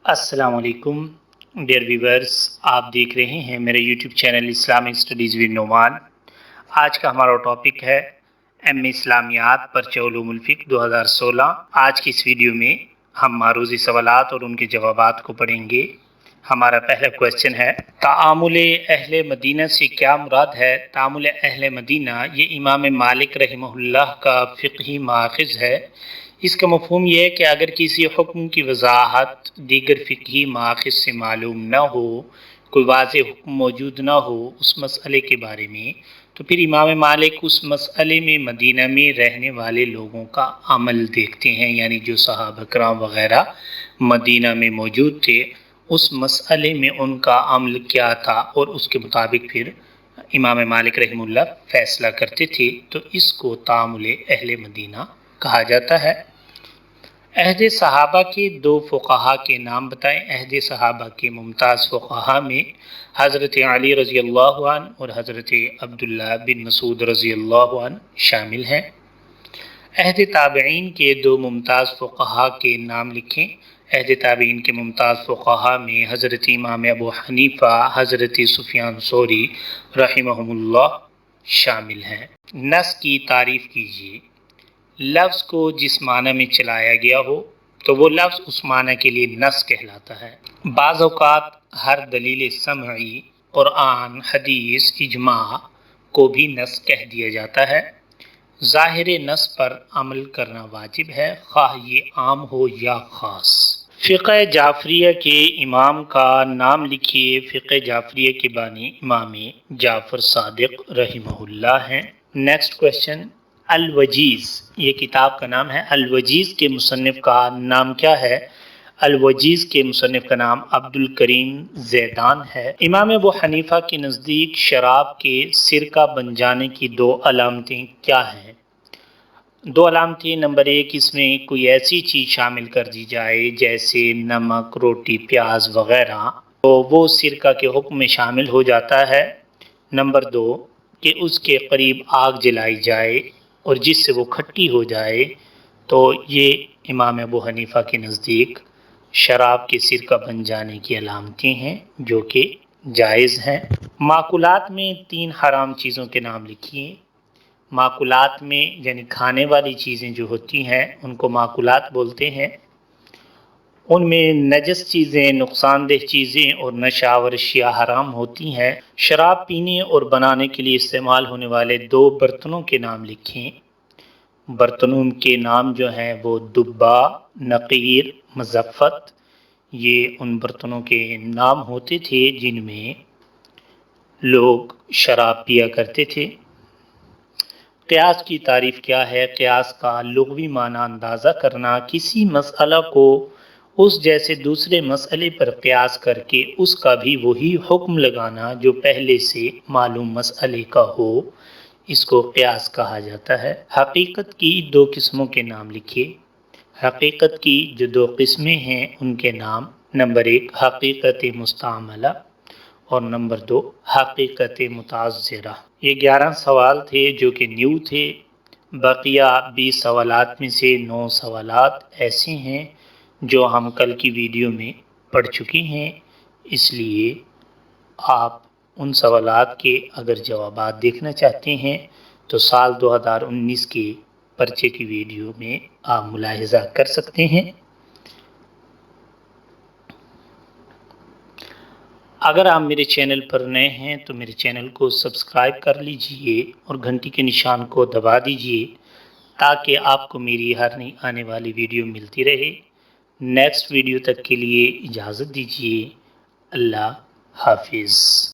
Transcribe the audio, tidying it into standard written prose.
अस्सलाम वालेकुम dear viewers, आप देख रहे हैं मेरे YouTube channel Islamic studies with Noman. आज का हमारा टॉपिक है एम इस्लामियात पर्चा उलूमुल फ़िक़्ह 2016। आज की इस वीडियो में हम मारूज़ी सवालात और उनके जवाबात को पढ़ेंगे। हमारा पहला क्वेश्चन है, तामुल अहले मदीना से क्या मुराद है? तामुल अहले मदीना ये इमाम मालिक रहमहुल्लाह का फ़िक़ही माख़ज़ है। इसका मफ़हूम यह है कि अगर किसी हुक्म की वज़ाहत दीगर फ़िक़ही माख़ज़ से मालूम न हो, कोई वाज़ेह हुक्म मौजूद न हो उस मसले के बारे में, तो फिर इमाम मालिक उस मसले में मदीना में रहने वाले लोगों का अमल देखते हैं, यानी जो सहाबा किराम वग़ैरह मदीना में मौजूद थे उस मसले में उनका अमल क्या था और उसके मुताबिक फिर इमाम मालिक रहमहुल्लाह फ़ैसला करते थे। तो इसको तामुल अहले मदीना कहा जाता है। अहद सहाबा के दो फ़ुक़हा के नाम बताएं। अहद सहाबा के मुमताज़ फ़ुक़हा में हज़रत अली रज़ी अल्लाहु अन्हु और हज़रत अब्दुल्लाह बिन मसूद रज़ी अल्लाहु अन्हु शामिल हैं। अहद ताबईन के दो मुमताज़ फ़ुक़हा के नाम लिखें। अहद ताबईन के मुमताज़ फ़ुक़हा में हज़रत इमाम अबू हनीफ़ा, हज़रत सुफ़ियान सौरी रहिमहुमुल्लाह शामिल हैं। नस की तारीफ़ कीजिए। लफ्ज़ को जिस माना में चलाया गया हो तो वो लफ्ज़ उस माना के लिए नस कहलाता है। बाज़ औक़ात हर दलील समई, कुरान, हदीस, इजमा को भी नस कह दिया जाता है। ज़ाहिर नस पर अमल करना वाजिब है, ख़्वाह ये आम हो या ख़ास। फ़िक़्ह जाफ़रिया के इमाम का नाम लिखिए। फ़िक़्ह जाफ़रिया के बानी इमाम जाफ़र सादिक़ रहिमहुल्लाह हैं। नेक्स्ट क्वेश्चन, अल-वजीज़ ये किताब का नाम है। अल-वजीज़ के मुसन्निफ़ का नाम क्या है? अल-वजीज़ के मुसन्निफ़ का नाम अब्दुल करीम ज़ैदान है। इमाम अबू हनीफ़ा के नज़दीक शराब के सिरका बन जाने की दो अलामतें क्या हैं? दो अलामतें, नंबर एक, इसमें कोई ऐसी चीज़ शामिल कर दी जाए जैसे नमक, रोटी, प्याज वग़ैरह, तो वो सिरका के हुक्म में शामिल हो जाता है। नंबर दो, कि उसके करीब आग जलाई जाए और जिससे वो खट्टी हो जाए, तो ये इमाम अबू हनीफ़ा के नज़दीक शराब के सिरका बन जाने की अलामतें हैं जो कि जायज़ हैं। माकुलात में तीन हराम चीज़ों के नाम लिखिए। माकुलात में यानी खाने वाली चीज़ें जो होती हैं उनको माकुलात बोलते हैं। उनमें नजस चीज़ें, नुकसानदेह चीज़ें और नशावर अशिया हराम होती हैं। शराब पीने और बनाने के लिए इस्तेमाल होने वाले दो बर्तनों के नाम लिखें। बर्तनों के नाम जो हैं वो दुब्बा, नक़ीर, मज़फ़्फ़त, ये उन बर्तनों के नाम होते थे जिनमें लोग शराब पिया करते थे। क़ियास की तारीफ़ क्या है? क़ियास का लुग़वी माना अंदाज़ा करना, किसी मसला को उस जैसे दूसरे मसले पर क़ियास करके उसका भी वही हुक्म लगाना जो पहले से मालूम मसले का हो, इसको क़ियास कहा जाता है। हकीकत की दो किस्मों के नाम लिखिए। हकीकत की जो दो किस्में हैं उनके नाम, नंबर एक, हकीकत मुस्तामला और नंबर दो, हकीकत मुताज़िरा। ये 11 सवाल थे जो कि न्यू थे। बकिया 20 सवालात में से 9 सवालात ऐसे हैं जो हम कल की वीडियो में पढ़ चुके हैं, इसलिए आप उन सवालात के अगर जवाबात देखना चाहते हैं तो साल 2019 के पर्चे की वीडियो में आप मुलाहिज़ा कर सकते हैं। अगर आप मेरे चैनल पर नए हैं तो मेरे चैनल को सब्सक्राइब कर लीजिए और घंटी के निशान को दबा दीजिए ताकि आपको मेरी हर नई आने वाली वीडियो मिलती रहे। नेक्स्ट वीडियो तक के लिए इजाज़त दीजिए। अल्लाह हाफिज़।